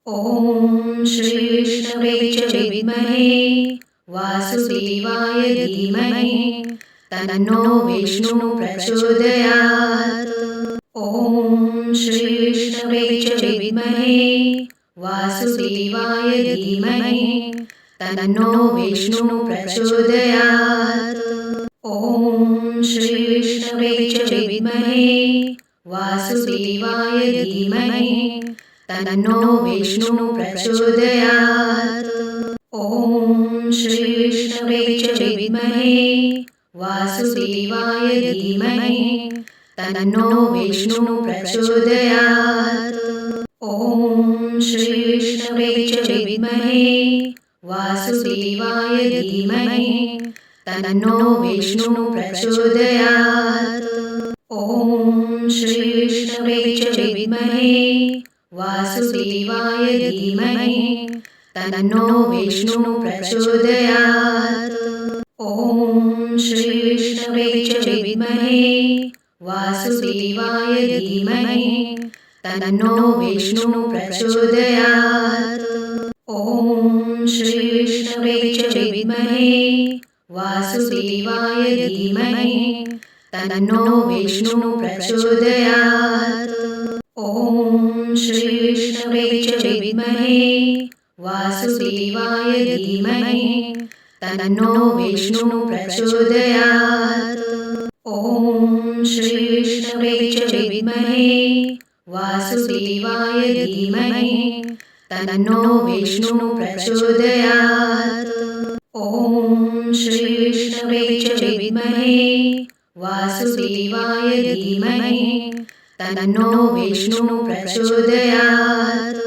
ॐ श्रीविष्णवे च विद्महे वासुदेवाय धीमहि तन्नो विष्णुः प्रचोदयात्। ॐ श्रीविष्णवे च विद्महे वासुदेवाय धीमहि तन्नो विष्णुः प्रचोदयात्। ॐ श्रीविष्णवे च विद्महे वासुदेवाय धीमहि तन्नो विष्णुः प्रचोदयात्। ॐ श्रीविष्णवे च विद्महे वासुदेवाय धीमहि तन्नो विष्णुः प्रचोदयात्। ॐ श्रीविष्णवे च विद्महे वासुदेवाय धीमहि तन्नो विष्णुः प्रचोदयात्। ॐ श्रीविष्णवे च विद्महे वासुदेवाय धीमहि तन्नो विष्णुः प्रचोदयात्। ॐ श्रीविष्णवे च विद्महे वासुदेवाय धीमहि तन्नो विष्णुः प्रचोदयात्। ॐ श्रीविष्णवे च विद्महे वासुदेवाय धीमहि तन्नो विष्णुः प्रचोदयात्। ॐ श्रीविष्णवे च विद्महे वासुदेवाय धीमहि तन्नो विष्णुः प्रचोदयात्। ॐ श्रीविष्णवे च विद्महे वासुदेवाय धीमहि तन्नो विष्णुः प्रचोदयात्। ॐ श्रीविष्णवे च विद्महे वासुदेवाय धीमहि तन्नो विष्णुः प्रचोदयात्।